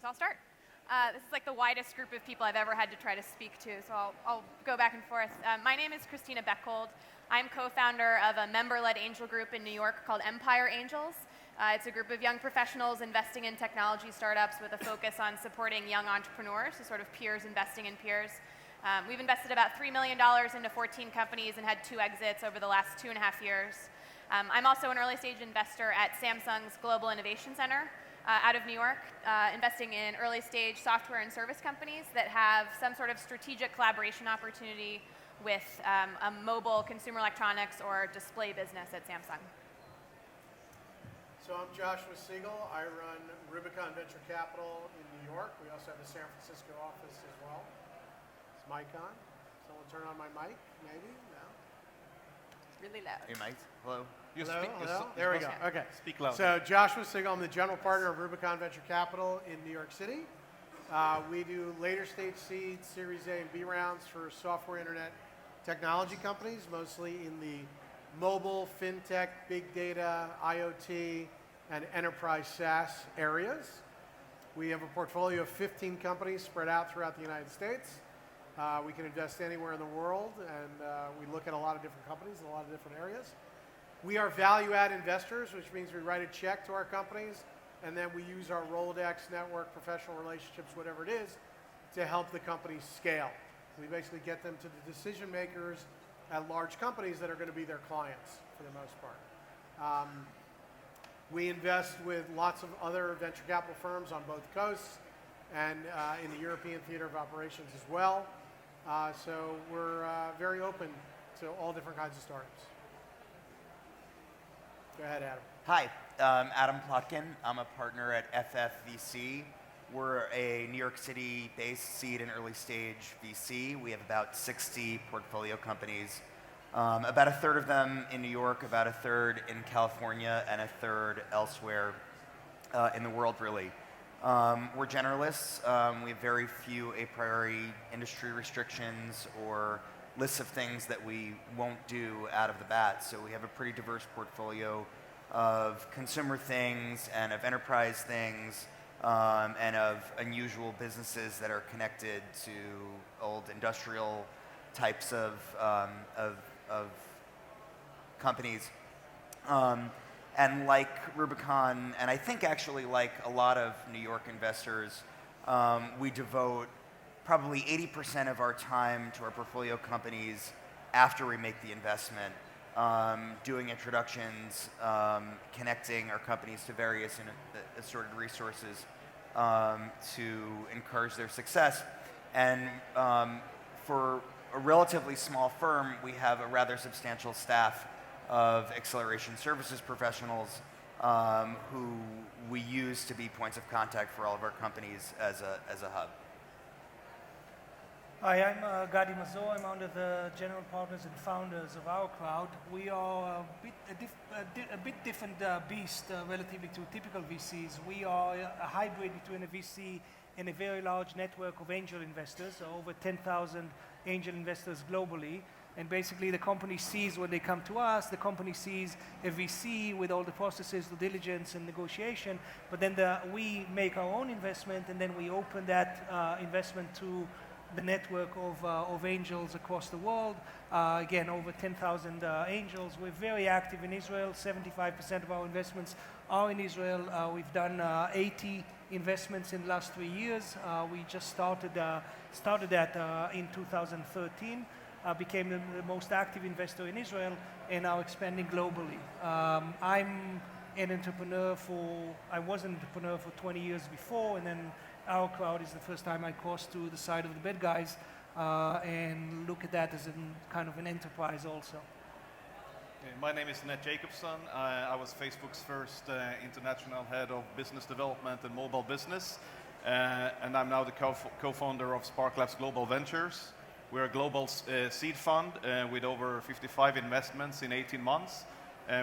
guess I'll start. This is like the widest group of people I've ever had to try to speak to, so I'll go back and forth. My name is Christina Bechhold. I'm co-founder of a member-led angel group in New York called Empire Angels. It's a group of young professionals investing in technology startups with a focus on supporting young entrepreneurs, so sort of peers investing in peers. We've invested about $3 million into 14 companies and had 2 exits over the last 2.5 years. I'm also an early-stage investor at Samsung's Global Innovation Center out of New York, investing in early-stage software and service companies that have some sort of strategic collaboration opportunity with a mobile consumer electronics or display business at Samsung. So I'm Joshua Siegel. I run Rubicon Venture Capital in New York. We also have a San Francisco office as well. Is mic on? Someone turn on my mic, maybe? No? Really loud. Hey, Mike. Hello. Hello? There we go. Okay. Speak loud. So Joshua Siegel, I'm the general partner of Rubicon Venture Capital in New York City. We do later stage seed, Series A and B rounds for software internet technology companies, mostly in the mobile, fintech, big data, IoT, and enterprise SaaS areas. We have a portfolio of 15 companies spread out throughout the United States. We can invest anywhere in the world, and we look at a lot of different companies in a lot of different areas. We are value-add investors, which means we write a check to our companies, and then we use our Rolodex network, professional relationships, whatever it is, to help the companies scale. We basically get them to the decision makers at large companies that are going to be their clients for the most part. We invest with lots of other venture capital firms on both coasts and in the European theater of operations as well. So we're very open to all different kinds of startups. Go ahead, Adam. Hi, Adam Plotkin. I'm a partner at FFVC. We're a New York City-based seed and early stage VC. We have about 60 portfolio companies, about a third of them in New York, about a third in California, and a third elsewhere in the world, really. We're generalists. We have very few a priori industry restrictions or lists of things that we won't do out of the bat. So we have a pretty diverse portfolio of consumer things and of enterprise things, and of unusual businesses that are connected to old industrial types of companies. And like Rubicon, and I think actually like a lot of New York investors, we devote probably 80% of our time to our portfolio companies after we make the investment, doing introductions, connecting our companies to various assorted resources to encourage their success. And for a relatively small firm, we have a rather substantial staff of acceleration services professionals who we use to be points of contact for all of our companies as a hub. Hi, I'm Gadi Mazor. I'm one of the general partners and founders of OurCrowd. We are a bit different beast relatively to typical VCs. We are a hybrid between a VC and a very large network of angel investors, so over 10,000 angel investors globally. And basically the company sees when they come to us, the company sees a VC with all the processes, due diligence and negotiation, but then we make our own investment and then we open that investment to the network of angels across the world. Again, over 10,000 angels. We're very active in Israel. 75% of our investments are in Israel. We've done 80 investments in the last 3 years. We just started that in 2013. Became the most active investor in Israel and now expanding globally. I was an entrepreneur for 20 years before, and then OurCrowd is the first time I crossed to the side of the bad guys and look at that as kind of an enterprise also. My name is Jacobsson. I was Facebook's first international head of business development and mobile business, and I'm now the co-founder of Spark Labs Global Ventures. We're a global seed fund with over 55 investments in 18 months.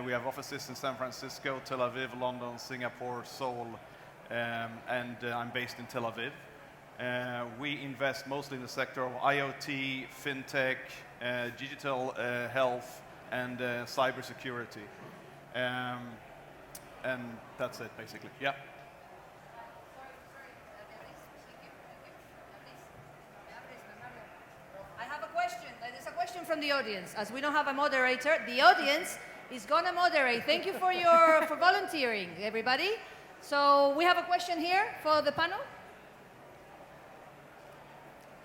We have offices in San Francisco, Tel Aviv, London, Singapore, Seoul, and I'm based in Tel Aviv. We invest mostly in the sector of IoT, fintech, digital health, and cybersecurity. And that's it, basically. Yeah. from the audience. As we don't have a moderator, the audience is going to moderate. Thank you for volunteering, everybody. So we have a question here for the panel.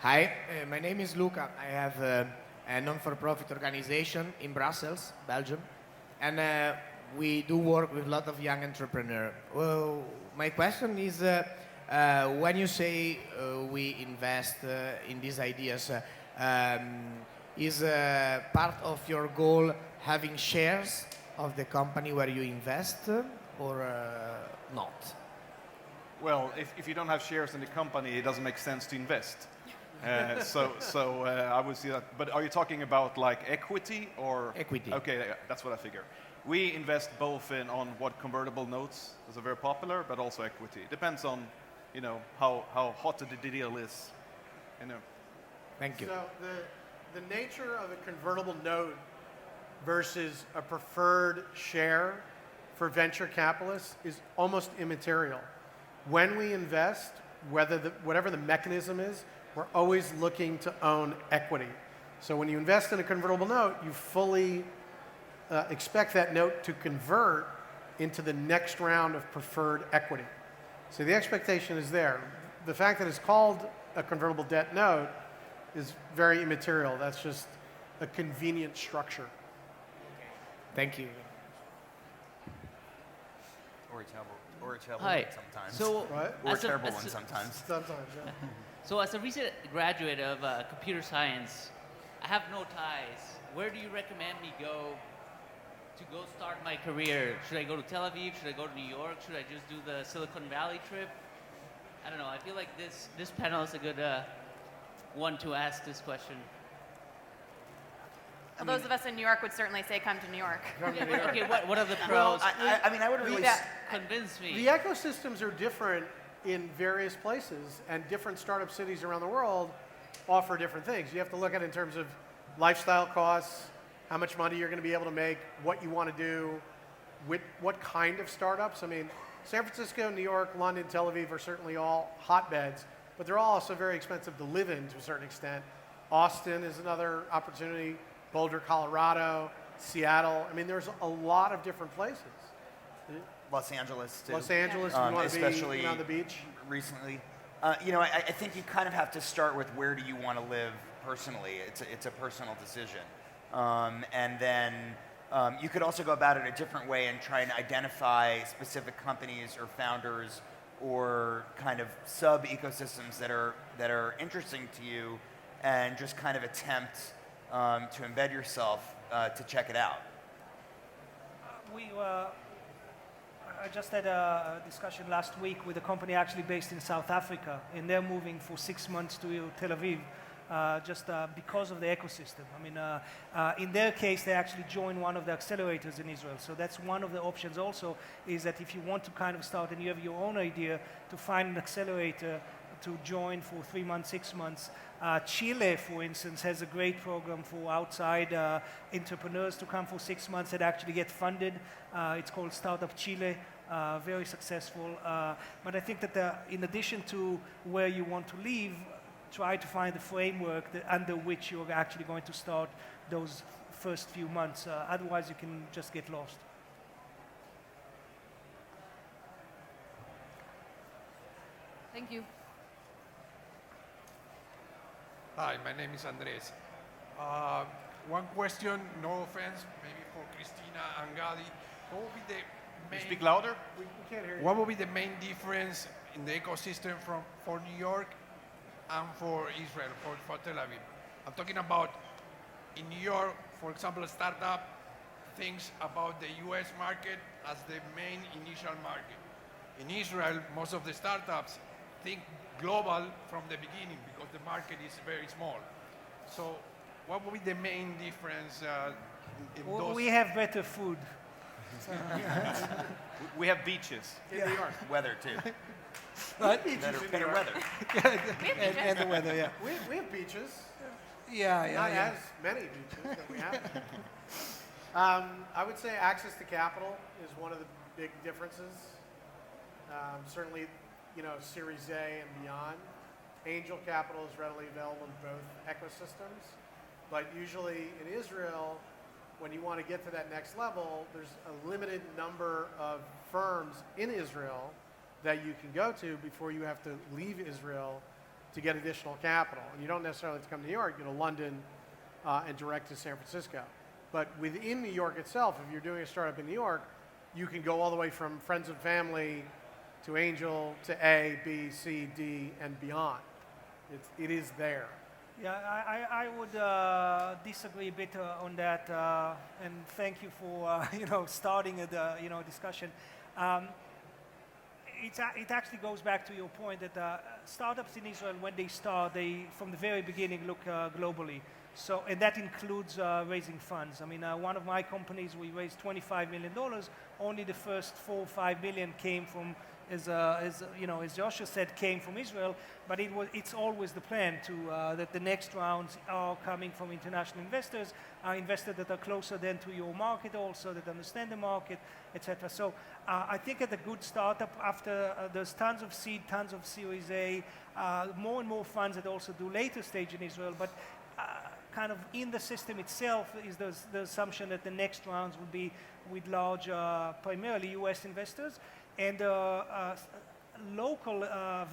Hi, my name is Luca. I have a non-for-profit organization in Brussels, Belgium, and we do work with a lot of young entrepreneurs. Well, my question is, when you say we invest in these ideas, is part of your goal having shares of the company where you invest or not? Well, if you don't have shares in the company, it doesn't make sense to invest. So I would see that. But are you talking about like equity or? Equity. Okay, yeah, that's what I figure. We invest both on what convertible notes is very popular, but also equity. It depends on, how hot the deal is. Thank you. So the nature of a convertible note versus a preferred share for venture capitalists is almost immaterial. When we invest, whatever the mechanism is, we're always looking to own equity. So when you invest in a convertible note, you fully expect that note to convert into the next round of preferred equity. So the expectation is there. The fact that it's called a convertible debt note is very immaterial. That's just a convenient structure. Thank you. Or a terrible Hi. one sometimes. So, What? Or a as a- terrible as one a- sometimes. Sometimes, yeah. So as a recent graduate of computer science, I have no ties. Where do you recommend me go to start my career? Should I go to Tel Aviv? Should I go to New York? Should I just do the Silicon Valley trip? I don't know. I feel like this panel is a good one to ask this question. Well, those of us in New York would certainly say come to New York. Yeah, but okay, what are the Well, pros? I would really. Yeah. Convince me. The ecosystems are different in various places, and different startup cities around the world offer different things. You have to look at it in terms of lifestyle costs, how much money you're going to be able to make, what you want to do, what kind of startups. I mean, San Francisco, New York, London, Tel Aviv are certainly all hotbeds, but they're all also very expensive to live in to a certain extent. Austin is another opportunity, Boulder, Colorado, Seattle. I mean, there's a lot of different places. Los Angeles too. Los Angeles, if you want to especially be on the beach. recently. I think you kind of have to start with where do you want to live personally. It's a personal decision, and then you could also go about it a different way and try and identify specific companies or founders or kind of sub ecosystems that are interesting to you, and just kind of attempt to embed yourself to check it out. I just had a discussion last week with a company actually based in South Africa, and they're moving for 6 months to Tel Aviv, just because of the ecosystem. I mean, in their case, they actually joined one of the accelerators in Israel. So that's one of the options also, is that if you want to kind of start and you have your own idea, to find an accelerator to join for 3 months, 6 months. Chile, for instance, has a great program for outside entrepreneurs to come for 6 months that actually get funded. It's called Startup Chile, very successful. But I think that in addition to where you want to live, try to find a framework under which you're actually going to start those first few months. Otherwise, you can just get lost. Thank you. Hi, my name is Andres. One question, no offense, maybe for Christina and Gadi. What would be the main? Speak louder. We can't hear you. What would be the main difference in the ecosystem for New York and for Israel, for Tel Aviv? I'm talking about in New York, for example, a startup thinks about the US market as the main initial market. In Israel, most of the startups think global from the beginning because the market is very small. So what would be the main difference in those? We have better food. We have beaches. In New York. Weather too. Better weather. and the weather, yeah. We have beaches. Yeah. Not as many beaches that we have. I would say access to capital is one of the big differences. Certainly, Series A and beyond. Angel capital is readily available in both ecosystems. But usually in Israel, when you want to get to that next level, there's a limited number of firms in Israel that you can go to before you have to leave Israel to get additional capital. And you don't necessarily have to come to New York, you go to London and direct to San Francisco. But within New York itself, if you're doing a startup in New York, you can go all the way from friends and family to angel to A, B, C, D, and beyond. It is there. Yeah, I would disagree a bit on that, and thank you for starting the discussion. It actually goes back to your point that startups in Israel, when they start, they from the very beginning look globally. So, and that includes raising funds. I mean, one of my companies, we raised $25 million. Only the first 4 or 5 million came from, as Joshua said, came from Israel. But it's always the plan to that the next rounds are coming from international investors, investors that are closer then to your market also, that understand the market, etc. So I think at a good startup, after there's tons of seed, tons of Series A, more and more funds that also do later stage in Israel, but kind of in the system itself is the assumption that the next rounds will be with large, primarily US investors. And local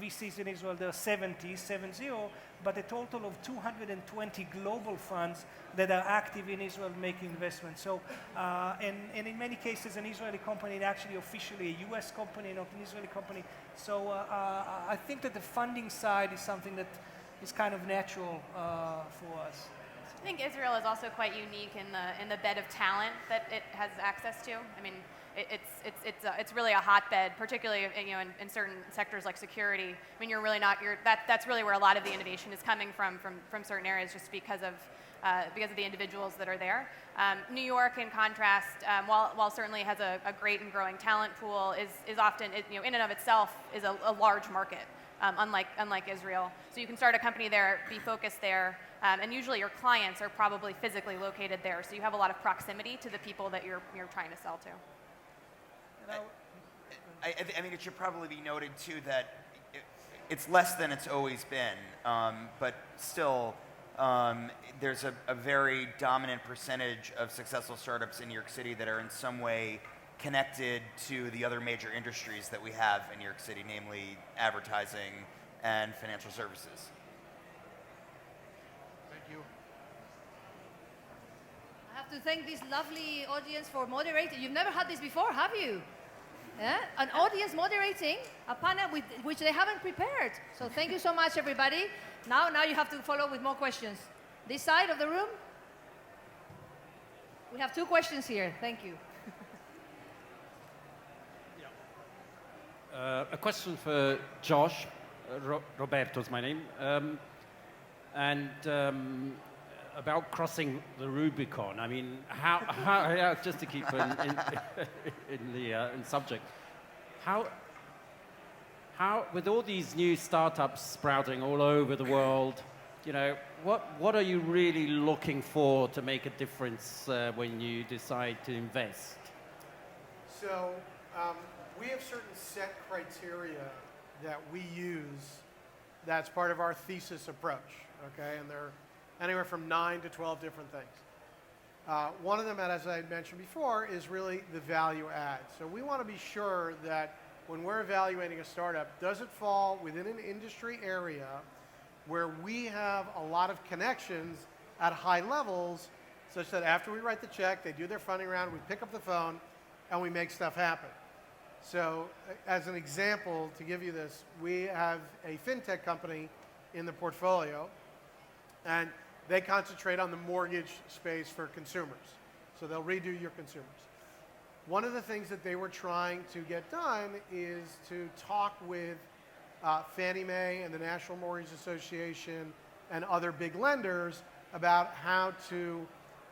VCs in Israel, there are 70, but a total of 220 global funds that are active in Israel making investments. So, and in many cases, an Israeli company is actually officially a US company, not an Israeli company. So I think that the funding side is something that is kind of natural for us. I think Israel is also quite unique in the bed of talent that it has access to. I mean, it's really a hotbed, particularly in certain sectors like security. I mean, that's really where a lot of the innovation is coming from certain areas, just because of the individuals that are there. New York, in contrast, while certainly has a great and growing talent pool, is often in and of itself is a large market. Unlike Israel. So you can start a company there, be focused there, and usually your clients are probably physically located there. So you have a lot of proximity to the people that you're trying to sell to. I mean, it should probably be noted too that it's less than it's always been, but still there's a very dominant percentage of successful startups in New York City that are in some way connected to the other major industries that we have in New York City, namely advertising and financial services. Thank you. I have to thank this lovely audience for moderating. You've never had this before, have you? Yeah? An audience moderating a panel which they haven't prepared. So thank you so much, everybody. Now you have to follow with more questions. This side of the room? We have 2 questions here. Thank you. A question for Josh. Roberto's my name. And about crossing the Rubicon. I mean, how just to keep in subject, how with all these new startups sprouting all over the world, what are you really looking for to make a difference when you decide to invest? So we have certain set criteria that we use that's part of our thesis approach, okay? And they're anywhere from 9 to 12 different things. One of them, as I mentioned before, is really the value add. So we want to be sure that when we're evaluating a startup, does it fall within an industry area where we have a lot of connections at high levels, such that after we write the check, they do their funding round, we pick up the phone, and we make stuff happen. So as an example, to give you this, we have a fintech company in the portfolio, and they concentrate on the mortgage space for consumers. So they'll redo your consumers. One of the things that they were trying to get done is to talk with Fannie Mae and the National Mortgage Association and other big lenders about how to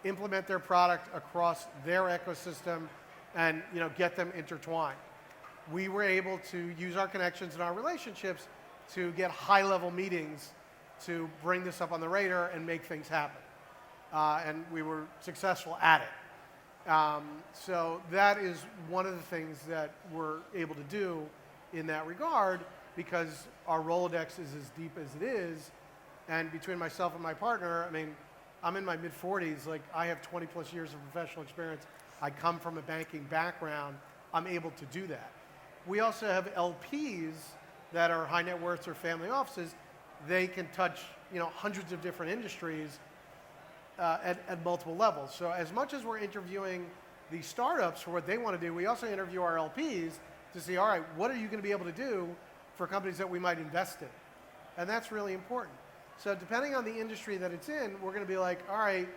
implement their product across their ecosystem and get them intertwined. We were able to use our connections and our relationships to get high-level meetings to bring this up on the radar and make things happen. And we were successful at it. So that is one of the things that we're able to do in that regard, because our Rolodex is as deep as it is. And between myself and my partner, I mean, I'm in my mid-40s. Like, I have 20 plus years of professional experience. I come from a banking background. I'm able to do that. We also have LPs that are high net worths or family offices. They can touch, hundreds of different industries at multiple levels. So as much as we're interviewing the startups for what they want to do, we also interview our LPs to see, all right, what are you going to be able to do for companies that we might invest in? And that's really important. So depending on the industry that it's in, we're going to be like, all right,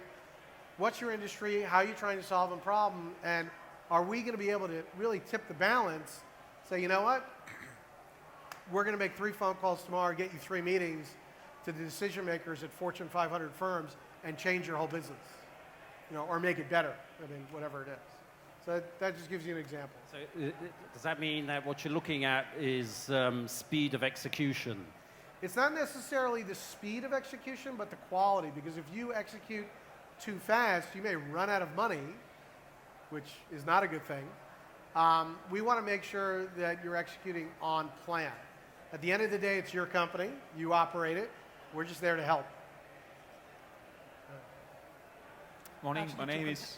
what's your industry? How are you trying to solve a problem? And are we going to be able to really tip the balance, say, you know what? We're going to make 3 phone calls tomorrow, get you 3 meetings to the decision makers at Fortune 500 firms and change your whole business, or make it better. I mean, whatever it is. So that just gives you an example. So does that mean that what you're looking at is speed of execution? It's not necessarily the speed of execution, but the quality, because if you execute too fast, you may run out of money, which is not a good thing. We want to make sure that you're executing on plan. At the end of the day, it's your company. You operate it. We're just there to help. Morning, Actually, my name is...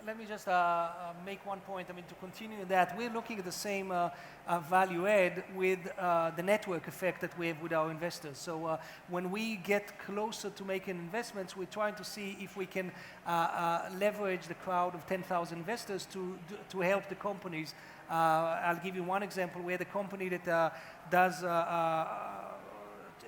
Let me just make one point. I mean, to continue that, we're looking at the same value add with the network effect that we have with our investors. So when we get closer to making investments, we're trying to see if we can leverage the crowd of 10,000 investors to help the companies. I'll give you one example. We had a company that does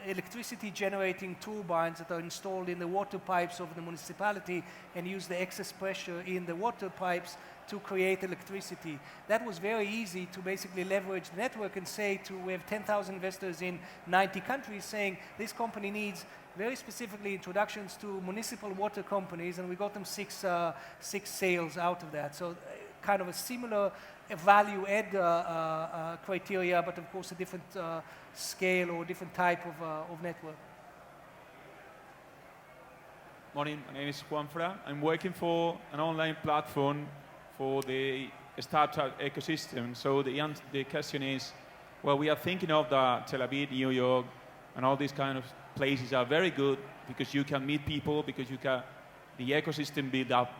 electricity generating turbines that are installed in the water pipes of the municipality and use the excess pressure in the water pipes to create electricity. That was very easy to basically leverage the network and say we have 10,000 investors in 90 countries saying this company needs very specifically introductions to municipal water companies, and we got them six sales out of that. So kind of a similar value add criteria, but of course a different scale or different type of network. Morning, my name is Juanfra. I'm working for an online platform for the startup ecosystem. So the question is, well, we are thinking of the Tel Aviv, New York, and all these kind of places are very good because you can meet people, because you can, the ecosystem built up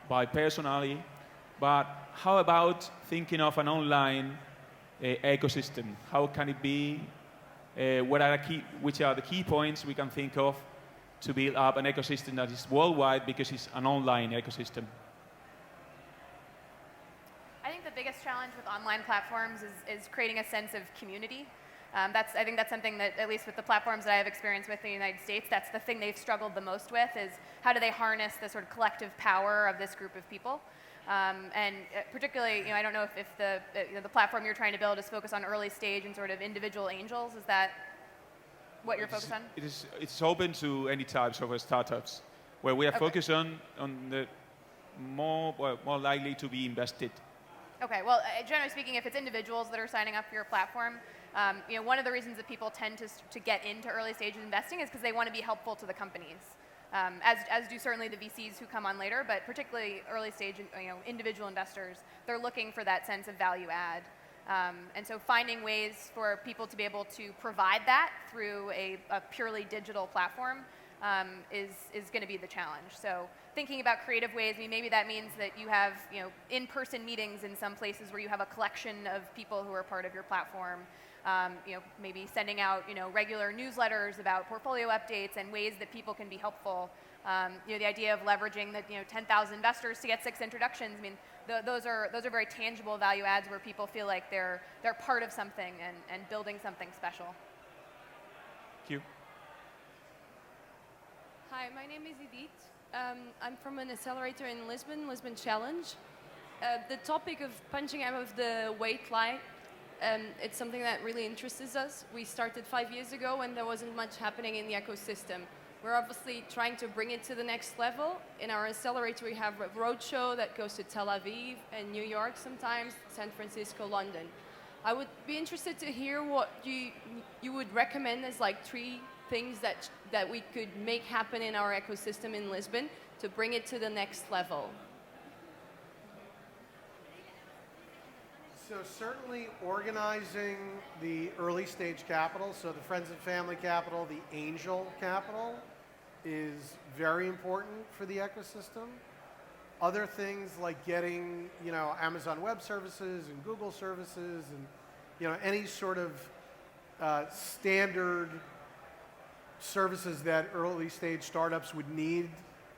by personally. But how about thinking of an online ecosystem? How can it be? Which are the key points we can think of to build up an ecosystem that is worldwide because it's an online ecosystem? I think the biggest challenge with online platforms is creating a sense of community. I think that's something that, at least with the platforms that I have experience with in the United States, that's the thing they've struggled the most with, is how do they harness the sort of collective power of this group of people. And particularly, I don't know if the platform you're trying to build is focused on early stage and sort of individual angels. Is that what you're focused on? It's open to any types of startups, where we are focused on the more likely to be invested. Okay, well, generally speaking, if it's individuals that are signing up for your platform, one of the reasons that people tend to get into early stage investing is because they want to be helpful to the companies. As do certainly the VCs who come on later, but particularly early stage, individual investors, they're looking for that sense of value add. And so finding ways for people to be able to provide that through a purely digital platform is going to be the challenge. So thinking about creative ways, maybe that means that you have in-person meetings in some places where you have a collection of people who are part of your platform. Maybe sending out regular newsletters about portfolio updates and ways that people can be helpful. The idea of leveraging the 10,000 investors to get 6 introductions. Those are very tangible value adds where people feel like they're part of something and building something special. Thank you. Hi, my name is Edith. I'm from an accelerator in Lisbon Challenge. The topic of punching out of the weight line, it's something that really interests us. We started 5 years ago and there wasn't much happening in the ecosystem. We're obviously trying to bring it to the next level. In our accelerator, we have a roadshow that goes to Tel Aviv and New York sometimes, San Francisco, London. I would be interested to hear what you would recommend as like 3 things that we could make happen in our ecosystem in Lisbon to bring it to the next level. So certainly organizing the early stage capital, so the friends and family capital, the angel capital, is very important for the ecosystem. Other things like getting, Amazon Web Services and Google services and, any sort of standard services that early stage startups would need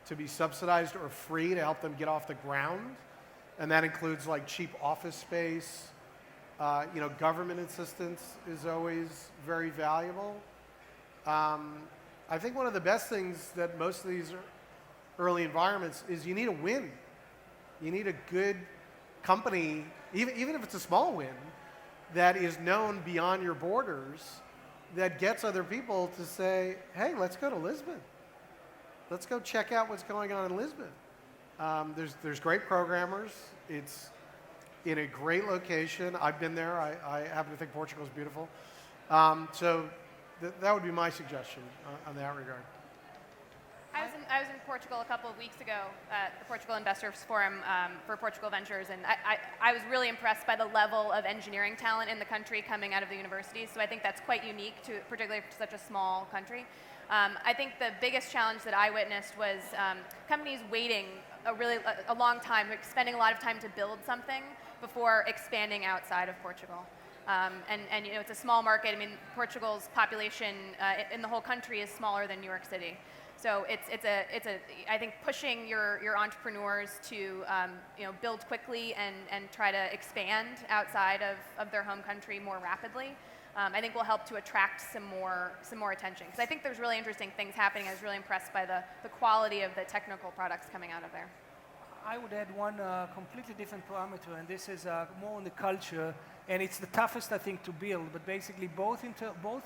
to be subsidized or free to help them get off the ground. And that includes like cheap office space. Government assistance is always very valuable. I think one of the best things that most of these early environments is you need a win. You need a good company, even if it's a small win, that is known beyond your borders, that gets other people to say, hey, let's go to Lisbon. Let's go check out what's going on in Lisbon. There's great programmers. It's in a great location. I've been there. I happen to think Portugal is beautiful. So that would be my suggestion on that regard. I was in Portugal a couple of weeks ago at the Portugal Investors Forum for Portugal Ventures, and I was really impressed by the level of engineering talent in the country coming out of the universities. So I think that's quite unique, particularly for such a small country. I think the biggest challenge that I witnessed was companies waiting a long time, spending a lot of time to build something before expanding outside of Portugal. And it's a small market. I mean, Portugal's population in the whole country is smaller than New York City. So I think pushing your entrepreneurs to build quickly and try to expand outside of their home country more rapidly, I think will help to attract some more attention. Because I think there's really interesting things happening. I was really impressed by the quality of the technical products coming out of there. I would add one completely different parameter, and this is more on the culture, and it's the toughest, I think, to build. But basically, both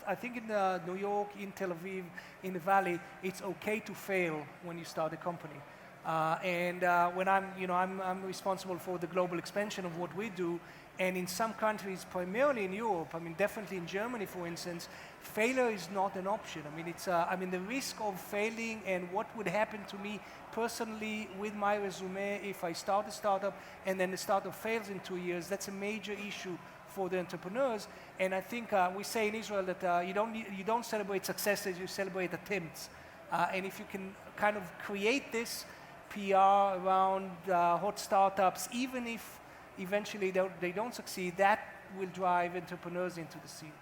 I think in New York, in Tel Aviv, in the Valley, it's okay to fail when you start a company. When I'm responsible for the global expansion of what we do, and in some countries, primarily in Europe, I mean, definitely in Germany, for instance, failure is not an option. I mean, the risk of failing and what would happen to me personally with my resume if I start a startup and then the startup fails in 2 years, that's a major issue for the entrepreneurs. And I think we say in Israel that you don't celebrate successes, you celebrate attempts. And if you can kind of create this PR around hot startups, even if eventually they don't succeed, that will drive entrepreneurs into the scene.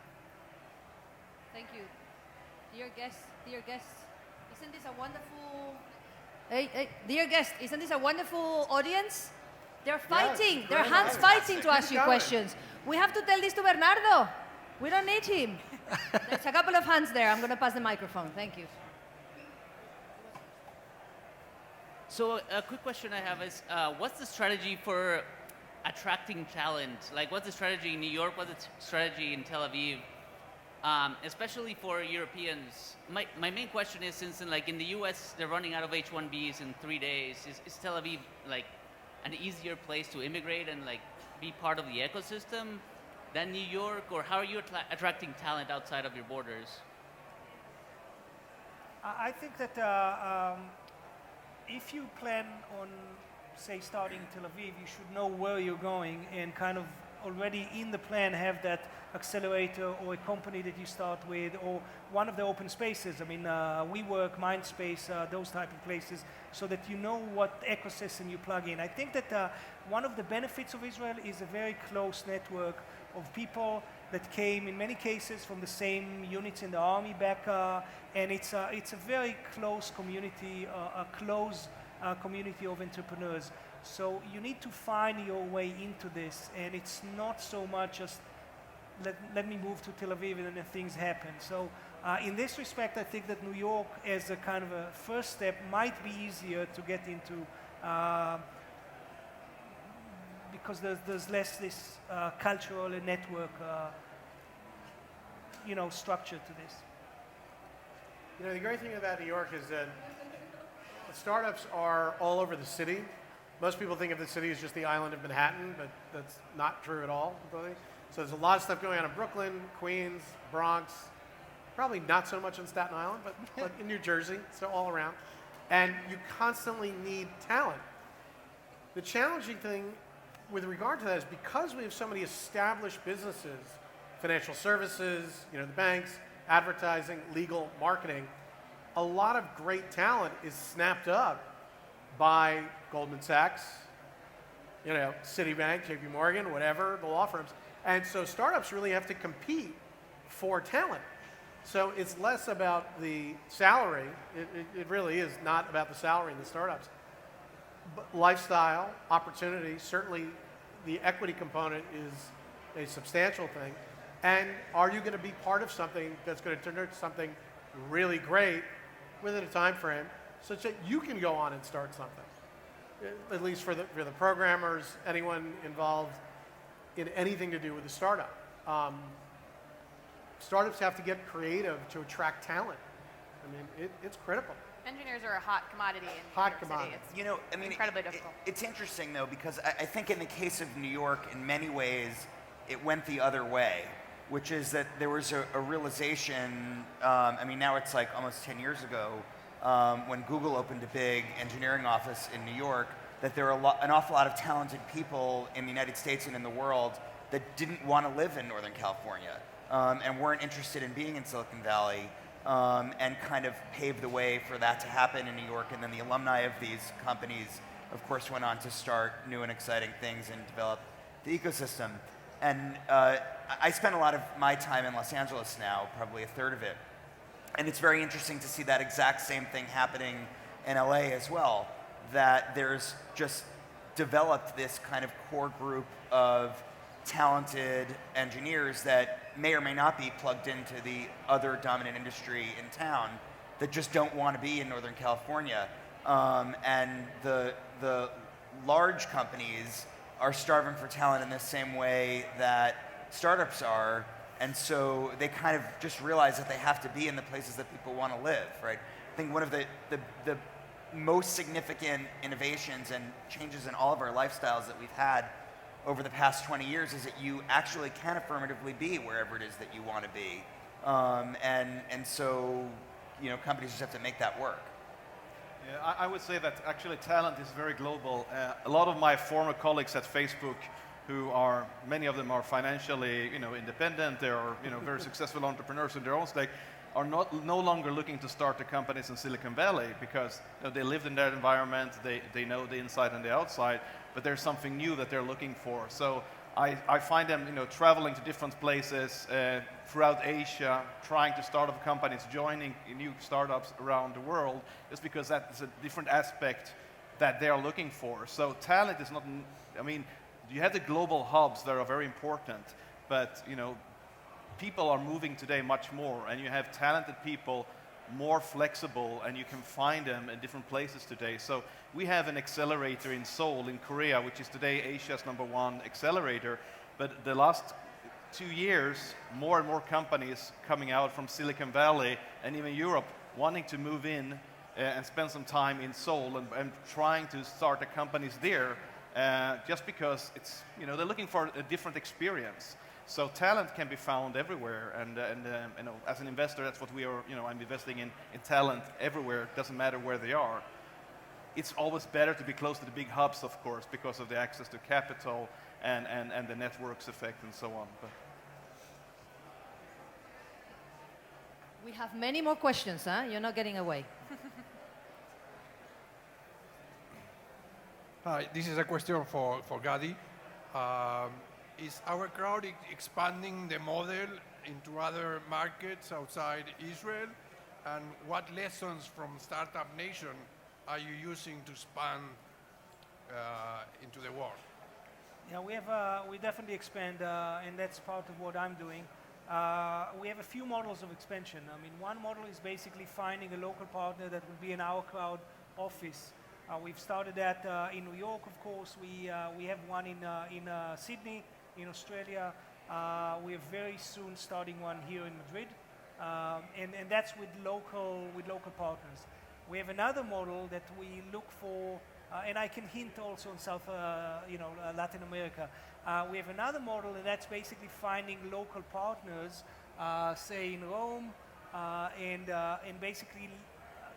Thank you. Dear guests, isn't this a wonderful... Hey, dear guests, isn't this a wonderful audience? They're fighting, yes, their hands fighting to ask you questions. We have to tell this to Bernardo. We don't need him. There's a couple of hands there. I'm going to pass the microphone. Thank you. So a quick question I have is, what's the strategy for attracting talent? Like, what's the strategy in New York? What's the strategy in Tel Aviv? Especially for Europeans. My main question is, since in the US, they're running out of H-1Bs in 3 days, is Tel Aviv like an easier place to immigrate and like be part of the ecosystem than New York? Or how are you attracting talent outside of your borders? I think that if you plan on, say, starting in Tel Aviv, you should know where you're going and kind of already in the plan have that accelerator or a company that you start with or one of the open spaces. I mean, WeWork, Mindspace, those type of places, so that you know what ecosystem you plug in. I think that one of the benefits of Israel is a very close network of people that came, in many cases, from the same units in the army back, and it's a very close community, a close community of entrepreneurs. So you need to find your way into this, and it's not so much just let me move to Tel Aviv and then things happen. So in this respect, I think that New York, as a kind of a first step, might be easier to get into because there's less this cultural and network structure to this. The great thing about New York is that the startups are all over the city. Most people think of the city as just the island of Manhattan, but that's not true at all, really. So there's a lot of stuff going on in Brooklyn, Queens, Bronx, probably not so much in Staten Island, but in New Jersey, so all around. And you constantly need talent. The challenging thing with regard to that is because we have so many established businesses, financial services, the banks, advertising, legal, marketing, a lot of great talent is snapped up by Goldman Sachs, Citibank, JP Morgan, whatever, the law firms. And so startups really have to compete for talent. So it's less about the salary. It really is not about the salary in the startups. But lifestyle, opportunity, certainly the equity component is a substantial thing. And are you going to be part of something that's going to turn into something really great within a time frame such that you can go on and start something? At least for the programmers, anyone involved in anything to do with a startup. Startups have to get creative to attract talent. I mean, it's critical. Engineers are a hot commodity in New Hot York commodity. City. It's incredibly difficult. It's interesting, though, because I think in the case of New York, in many ways, it went the other way, which is that there was a realization, now it's like almost 10 years ago, when Google opened a big engineering office in New York, that there are an awful lot of talented people in the United States and in the world that didn't want to live in Northern California and weren't interested in being in Silicon Valley, and kind of paved the way for that to happen in New York. And then the alumni of these companies, of course, went on to start new and exciting things and develop the ecosystem. And I spend a lot of my time in Los Angeles now, probably a third of it. And it's very interesting to see that exact same thing happening in LA as well, that there's just developed this kind of core group of talented engineers that may or may not be plugged into the other dominant industry in town that just don't want to be in Northern California. And the large companies are starving for talent in the same way that startups are. And so they kind of just realize that they have to be in the places that people want to live, right? I think one of the most significant innovations and changes in all of our lifestyles that we've had over the past 20 years is that you actually can affirmatively be wherever it is that you want to be. And so, companies just have to make that work. Yeah, I would say that actually talent is very global. A lot of my former colleagues at Facebook, many of them are financially, independent. They are, very successful entrepreneurs in their own stake, are no longer looking to start the companies in Silicon Valley because they lived in that environment. They know the inside and the outside, but there's something new that they're looking for. So I find them, traveling to different places throughout Asia, trying to start up companies, joining new startups around the world, just because that is a different aspect that they are looking for. So talent is not, you have the global hubs that are very important, but people are moving today much more, and you have talented people more flexible, and you can find them in different places today. So we have an accelerator in Seoul, in Korea, which is today Asia's #1 accelerator. But the last 2 years, more and more companies coming out from Silicon Valley and even Europe wanting to move in and spend some time in Seoul and trying to start the companies there, just because it's, they're looking for a different experience. So talent can be found everywhere, and as an investor, that's what we are. I'm investing in talent everywhere. It doesn't matter where they are. It's always better to be close to the big hubs, of course, because of the access to capital and the networks effect and so on. But we have many more questions, huh? You're not getting away. Hi, this is a question for Gadi. Is OurCrowd expanding the model into other markets outside Israel? And what lessons from Startup Nation are you using to expand into the world? Yeah, we definitely expand, and that's part of what I'm doing. We have a few models of expansion. One model is basically finding a local partner that will be in OurCrowd office. We've started that in New York, of course. We have one in Sydney, in Australia. We are very soon starting one here in Madrid, and that's with local partners. We have another model that we look for, and I can hint also in Latin America. We have another model, and that's basically finding local partners, say in Rome, and basically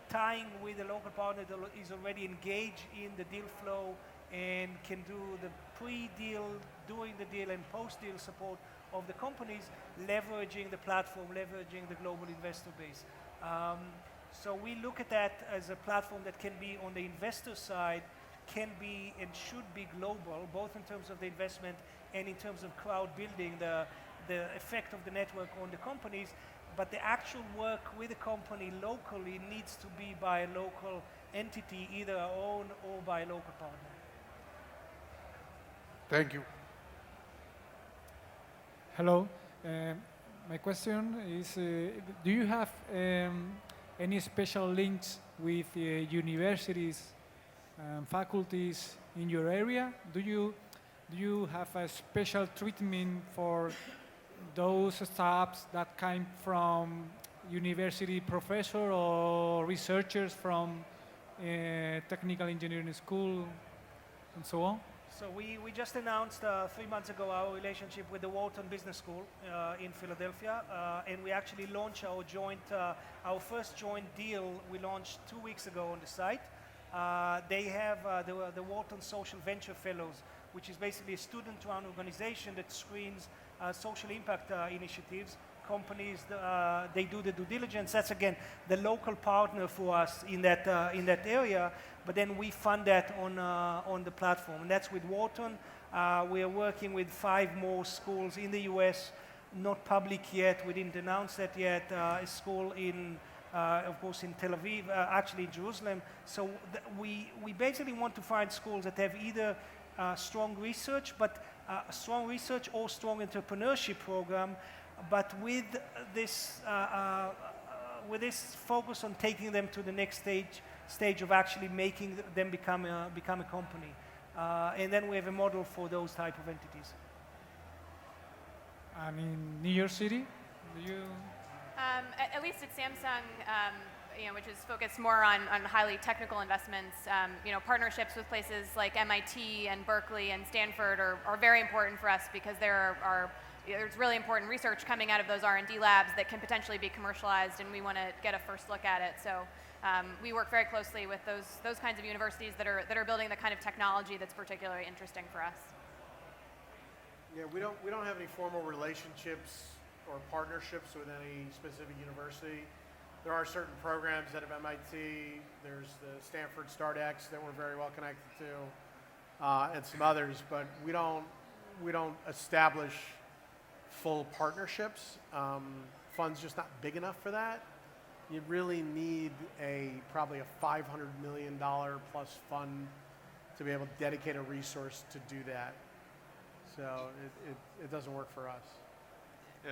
tying with a local partner that is already engaged in the deal flow and can do the pre-deal, during the deal, and post-deal support of the companies, leveraging the platform, leveraging the global investor base. So we look at that as a platform that can be on the investor side, can be and should be global, both in terms of the investment and in terms of crowd building, the effect of the network on the companies. But the actual work with the company locally needs to be by a local entity, either our own or by a local partner. Thank you. Hello. My question is, do you have any special links with universities and faculties in your area? Do you have a special treatment for those staffs that came from university professor or researchers from technical engineering school and so on? So we just announced 3 months ago our relationship with the Wharton Business School in Philadelphia, and we actually launched our first joint deal. We launched 2 weeks ago on the site. They have the Wharton Social Venture Fellows, which is basically a student-run organization that screens social impact initiatives. Companies, they do the due diligence. That's again the local partner for us in that area. But then we fund that on the platform, and that's with Wharton. We are working with 5 more schools in the U.S., not public yet. We didn't announce that yet. A school in, of course, in Tel Aviv, actually in Jerusalem. So we basically want to find schools that have either strong research or strong entrepreneurship program, but with this focus on taking them to the next stage of actually making them become a company. And then we have a model for those type of entities. And in New York City, do you? At least at Samsung, which is focused more on highly technical investments, partnerships with places like MIT and Berkeley and Stanford are very important for us because there's really important research coming out of those R&D labs that can potentially be commercialized, and we want to get a first look at it. So we work very closely with those kinds of universities that are building the kind of technology that's particularly interesting for us. Yeah, we don't have any formal relationships or partnerships with any specific university. There are certain programs at MIT. There's the Stanford StartX that we're very well connected to, and some others. But we don't establish full partnerships. Fund's just not big enough for that. You really need probably a $500 million plus fund to be able to dedicate a resource to do that. So it doesn't work for us.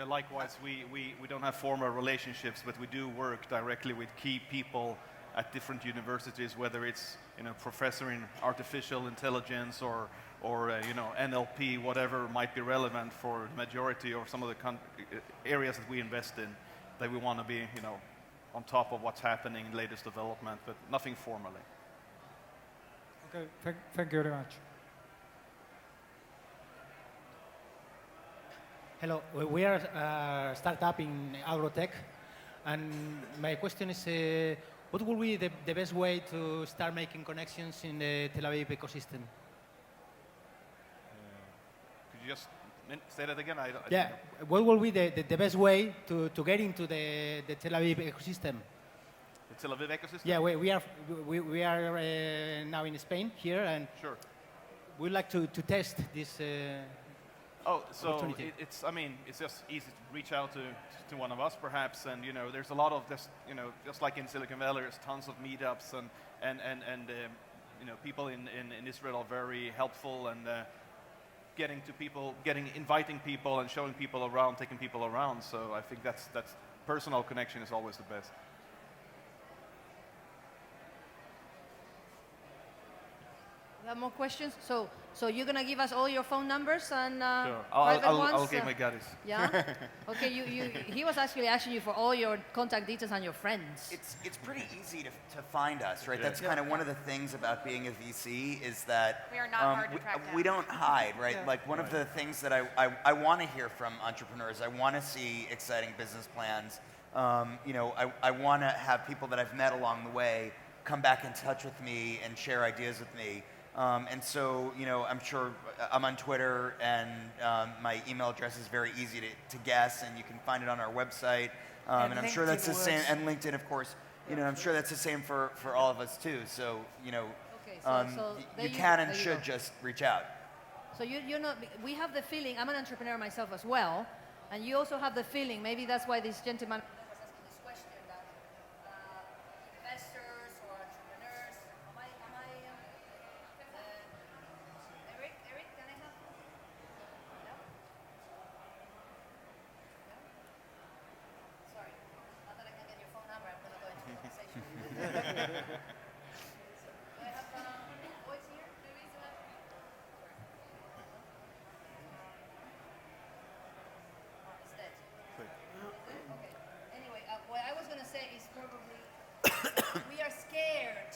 Likewise, we don't have formal relationships, but we do work directly with key people at different universities, whether it's professor in artificial intelligence or NLP, whatever might be relevant for the majority or some of the areas that we invest in, that we want to be on top of what's happening, latest development, but nothing formally. Okay, thank you very much. Hello, we are a startup in agrotech, and my question is, what would be the best way to start making connections in the Tel Aviv ecosystem? Could you just say that again? Yeah, what will be the best way to get into the Tel Aviv ecosystem? The Tel Aviv ecosystem? Yeah, we are now in Spain here, and sure. we'd like to test this. So it's just easy to reach out to one of us, perhaps, and there's a lot of this, just like in Silicon Valley, there's tons of meetups, and people in Israel are very helpful, and inviting people and showing people around, taking people around. So I think that's personal connection is always the best. We have more questions. So you're gonna give us all your phone numbers and sure. private ones? I'll give my Gadis. Yeah. Okay. He was actually asking you for all your contact details and your friends. It's pretty easy to find us, right? Yeah. That's kind of one of the things about being a VC is that we are not hard to track down. We don't hide, right? Yeah. Like one of the things that I want to hear from entrepreneurs, I want to see exciting business plans. I want to have people that I've met along the way come back in touch with me and share ideas with me. And so, I'm sure I'm on Twitter, and my email address is very easy to guess, and you can find it on our website. And I'm sure that's the same, and LinkedIn, of course. You know, I'm sure that's the same for all of us too. So, you know, Okay, so there you can and there you should go. just reach out. So you know, we have the feeling, I'm an entrepreneur myself as well, and you also have the feeling, maybe that's why this gentleman was asking this question, that investors or entrepreneurs, Eric, can I have? No? No? Sorry, not that I can get your phone number, I'm going to go into conversation. Do I have voice here? Louis, Is that? Okay. Anyway, what I was going to say is probably we are scared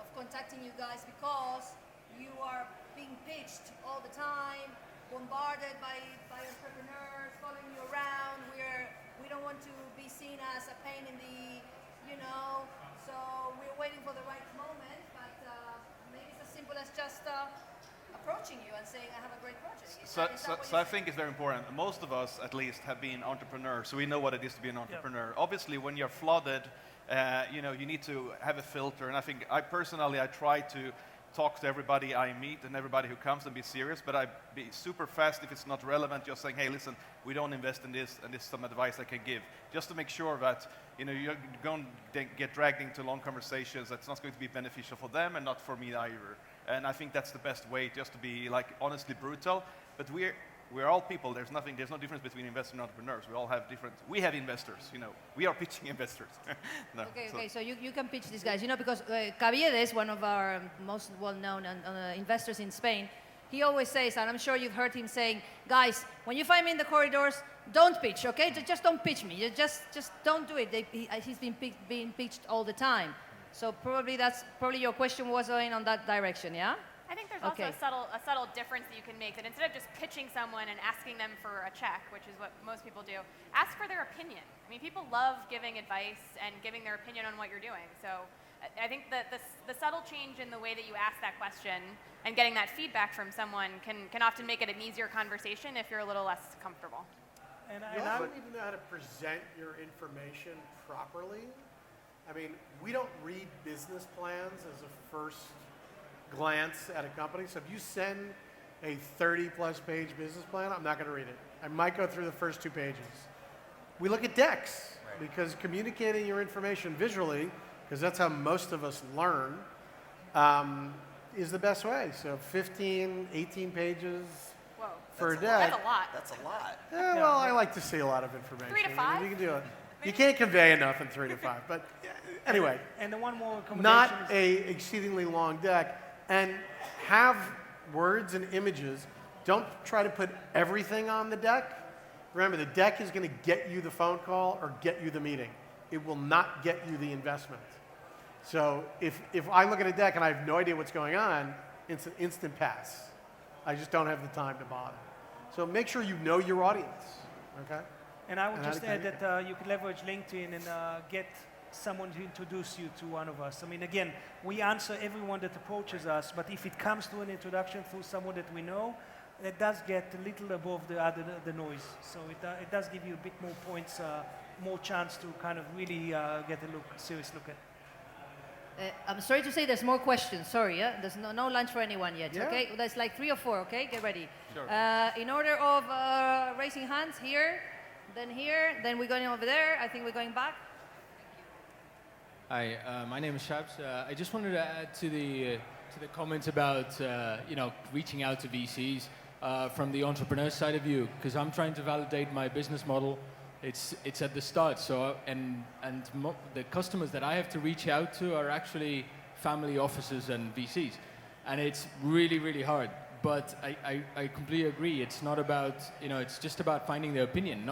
of contacting you guys because you are being pitched all the time, bombarded by entrepreneurs following you around. We don't want to be seen as a pain in the, so we're waiting for the right moment, but maybe it's as simple as just approaching you and saying, I have a great project. So I think it's very important. Most of us, at least, have been entrepreneurs, so we know what it is to be an entrepreneur. Obviously, when you're flooded, you need to have a filter. And I think I try to talk to everybody I meet and everybody who comes and be serious, but I be super fast if it's not relevant, just saying, hey, listen, we don't invest in this, and this is some advice I can give. Just to make sure that you're going to get dragged into long conversations that's not going to be beneficial for them and not for me either. And I think that's the best way, just to be honestly brutal. But we're all people. There's no difference between investors and entrepreneurs. We have investors, We are pitching investors. No, okay, so you can pitch these guys, because Caviedes, one of our most well-known investors in Spain, he always says, and I'm sure you've heard him saying, guys, when you find me in the corridors, don't pitch, okay? Just don't pitch me. Just don't do it. He's been being pitched all the time. So probably your question was going on that direction, yeah? I think there's also a subtle difference that you can make, that instead of just pitching someone and asking them for a check, which is what most people do, ask for their opinion. I mean, people love giving advice and giving their opinion on what you're doing. So I think that the subtle change in the way that you ask that question and getting that feedback from someone can often make it an easier conversation if you're a little less comfortable. You also need to know how to present your information properly. I mean, we don't read business plans as a first glance at a company. So if you send a 30-plus page business plan, I'm not going to read it. I might go through the first 2 pages. We look at decks because communicating your information visually, because that's how most of us learn, is the best way. So 15, 18 pages for a deck. That's a lot. That's a lot. Yeah, well, I like to see a lot of information. 3 to 5? You can do it. You can't convey enough in 3 to 5. But anyway, and the one more recommendation not is a exceedingly long deck. And have words and images. Don't try to put everything on the deck. Remember, the deck is going to get you the phone call or get you the meeting. It will not get you the investment. So if I look at a deck and I have no idea what's going on, it's an instant pass. I just don't have the time to bother. So make sure you know your audience, okay? And I would just add that you could leverage LinkedIn and get someone to introduce you to one of us. I mean, again, we answer everyone that approaches us, but if it comes to an introduction through someone that we know, it does get a little above the noise. So it does give you a bit more points, more chance to kind of really get a serious look at. I'm sorry to say there's more questions. Sorry, yeah? There's no lunch for anyone yet, okay? There's like 3 or 4, okay? Get ready. Sure. In order of raising hands, here, then we're going over there. I think we're going back. Hi, my name is Shabs. I just wanted to add to the comments about reaching out to VCs from the entrepreneur side of you, because I'm trying to validate my business model. It's at the start, so the customers that I have to reach out to are actually family offices and VCs, and it's really, really hard. But I completely agree. It's not about it's just about finding their opinion,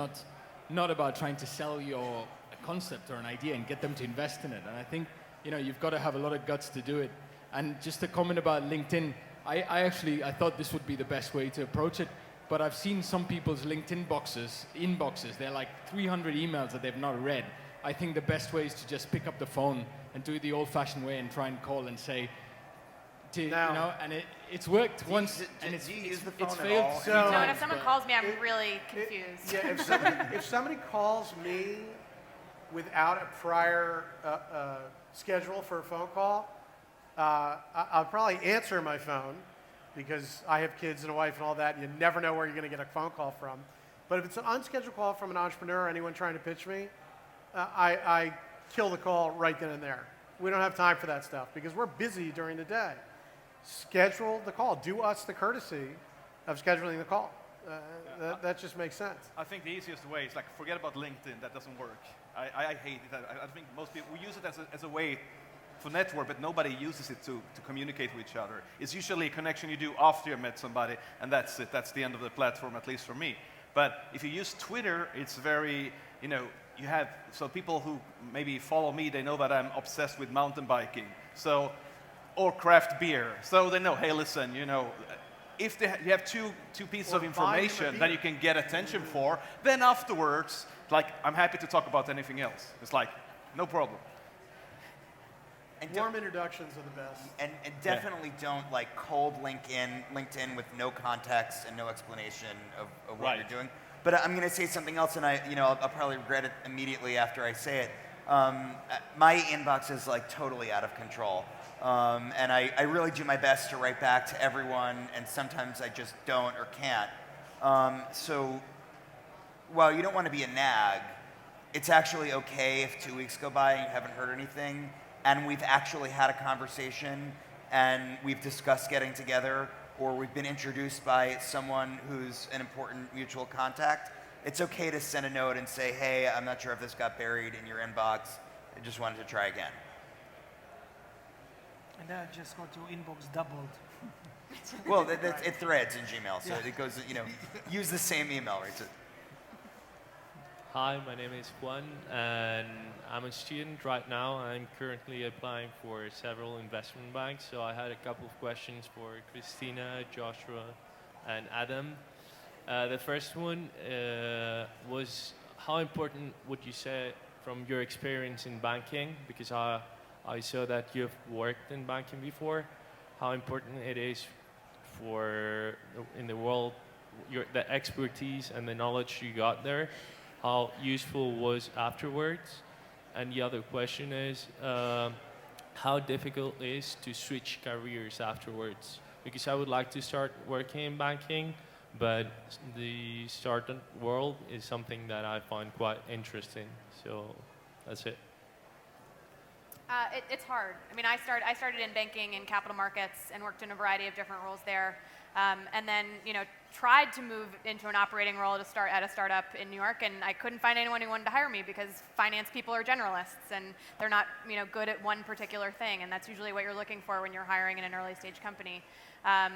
not about trying to sell your concept or an idea and get them to invest in it. And I think you've got to have a lot of guts to do it. And just a comment about LinkedIn, I thought this would be the best way to approach it, but I've seen some people's LinkedIn inboxes, they're like 300 emails that they've not read. I think the best way is to just pick up the phone and do it the old-fashioned way and try and call and say, and it's worked once, and it's failed. So if someone calls me, I'm really confused. If somebody calls me without a prior schedule for a phone call, I'll probably answer my phone because I have kids and a wife and all that, and you never know where you're going to get a phone call from. But if it's an unscheduled call from an entrepreneur or anyone trying to pitch me, I kill the call right then and there. We don't have time for that stuff because we're busy during the day. Schedule the call. Do us the courtesy of scheduling the call. That just makes sense. I think the easiest way is like forget about LinkedIn. That doesn't work. I hate it. I think most people, we use it as a way for network, but nobody uses it to communicate with each other. It's usually a connection you do after you met somebody, and that's it. That's the end of the platform, at least for me. But if you use Twitter, it's very, you have, so people who maybe follow me, they know that I'm obsessed with mountain biking, or craft beer. So they know, hey, listen, if you have two pieces of information that you can get attention for, then afterwards, I'm happy to talk about anything else. It's no problem. And warm introductions are the best. And definitely don't cold LinkedIn with no context and no explanation of what you're doing. But I'm going to say something else, and I'll probably regret it immediately after I say it. My inbox is totally out of control, and I really do my best to write back to everyone, and sometimes I just don't or can't. So while you don't want to be a nag, it's actually okay if 2 weeks go by and you haven't heard anything, and we've actually had a conversation, and we've discussed getting together, or we've been introduced by someone who's an important mutual contact. It's okay to send a note and say, hey, I'm not sure if this got buried in your inbox. I just wanted to try again. And then I just got your inbox doubled. Well, it threads in Gmail, so it goes, use the same email, right? Hi, my name is Juan, and I'm a student right now. I'm currently applying for several investment banks, so I had a couple of questions for Christina, Joshua, and Adam. The first one was, how important would you say from your experience in banking, because I saw that you've worked in banking before, how important it is for, in the world, the expertise and the knowledge you got there, how useful was afterwards? And the other question is, how difficult it is to switch careers afterwards? Because I would like to start working in banking, but the startup world is something that I find quite interesting. So that's it. It's hard. I mean, I started in banking and capital markets and worked in a variety of different roles there. And then, tried to move into an operating role to start at a startup in New York, and I couldn't find anyone who wanted to hire me because finance people are generalists and they're not, good at one particular thing, and that's usually what you're looking for when you're hiring in an early stage company. I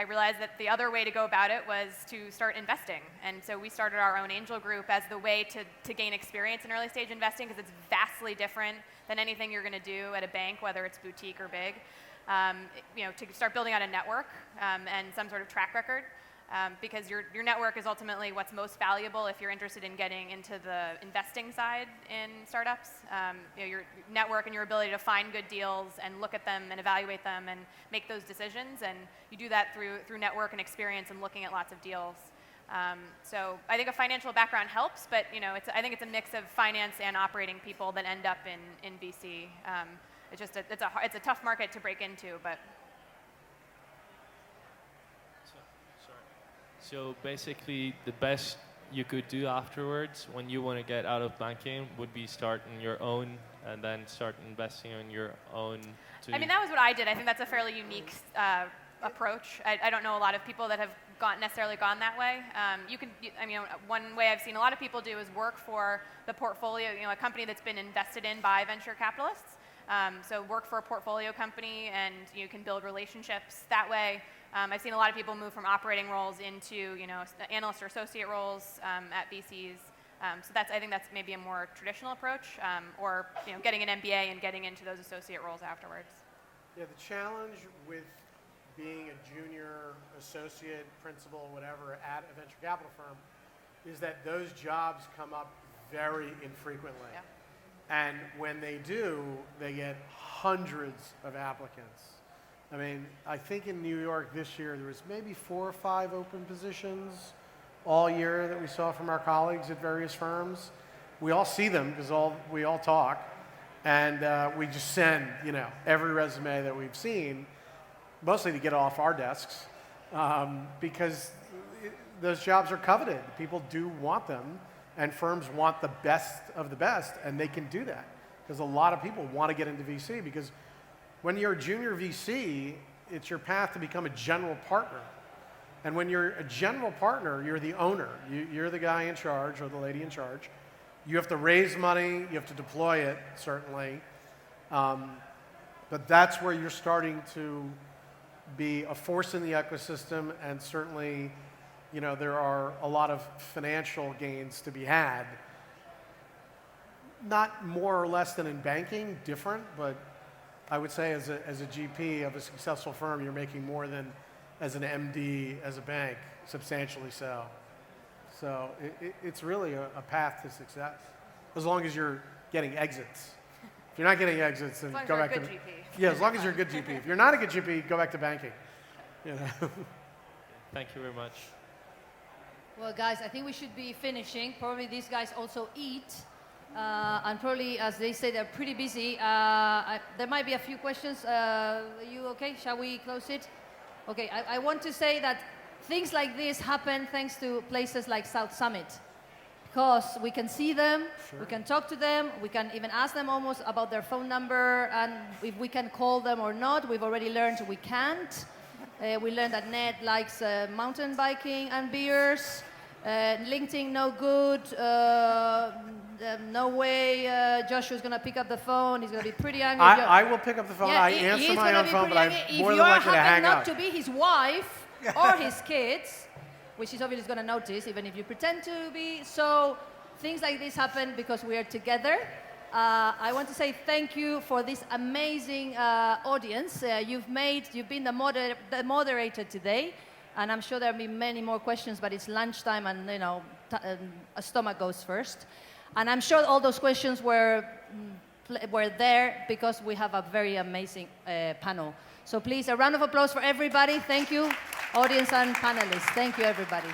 realized that the other way to go about it was to start investing, and so we started our own angel group as the way to gain experience in early stage investing, because it's vastly different than anything you're going to do at a bank, whether it's boutique or big. To start building out a network and some sort of track record, because your network is ultimately what's most valuable if you're interested in getting into the investing side in startups. Your network and your ability to find good deals and look at them and evaluate them and make those decisions, and you do that through network and experience and looking at lots of deals. So I think a financial background helps, but I think it's a mix of finance and operating people that end up in VC. It's just it's a tough market to break into, but. So basically, the best you could do afterwards, when you want to get out of banking, would be start on your own and then start investing on your own. I mean, that was what I did. I think that's a fairly unique approach. I don't know a lot of people that have necessarily gone that way. One way I've seen a lot of people do is work for the portfolio, a company that's been invested in by venture capitalists. So work for a portfolio company, and you can build relationships that way. I've seen a lot of people move from operating roles into analyst or associate roles at VCs. So I think that's maybe a more traditional approach, or getting an MBA and getting into those associate roles afterwards. Yeah, the challenge with being a junior associate, principal, whatever, at a venture capital firm is that those jobs come up very infrequently. Yeah. And when they do, they get hundreds of applicants. I mean, I think in New York this year, there was maybe 4 or 5 open positions all year that we saw from our colleagues at various firms. we all see them because we all talk, and we just send, every resume that we've seen, mostly to get off our desks, because those jobs are coveted. People do want them, and firms want the best of the best, and they can do that because a lot of people want to get into VC, because when you're a junior VC, it's your path to become a general partner. And when you're a general partner, you're the owner. You're the guy in charge or the lady in charge. You have to raise money. You have to deploy it, certainly. But that's where you're starting to be a force in the ecosystem, and certainly, there are a lot of financial gains to be had. Not more or less than in banking, different, but I would say as a GP of a successful firm, you're making more than as an MD, as a bank, substantially so. So it's really a path to success, as long as you're getting exits. If you're not getting exits, then go back to GP. Yeah, as long as you're a good GP. If you're not a good GP, go back to banking. Thank you very much. Well, guys, I think we should be finishing. Probably these guys also eat. And probably, as they say, they're pretty busy. There might be a few questions. Are you okay? Shall we close it? Okay, I want to say that things like this happen thanks to places like South Summit, because we can see them, we can talk to them, we can even ask them almost about their phone number, and if we can call them or not. We've already learned we can't. We learned that Ned likes mountain biking and beers. LinkedIn, no good. No way Joshua's going to pick up the phone. He's going to be pretty angry. I will pick up the phone. Yeah, I answer my own phone, but I'm more than likely to hang not up. to be his wife or his kids, which he's obviously going to notice, even if you pretend to be. So things like this happen because we are together. I want to say thank you for this amazing audience. You've been the moderator today, and I'm sure there'll be many more questions, but it's lunchtime, and a stomach goes first. And I'm sure all those questions were there because we have a very amazing panel. So please, a round of applause for everybody. Thank you, audience and panelists. Thank you, everybody.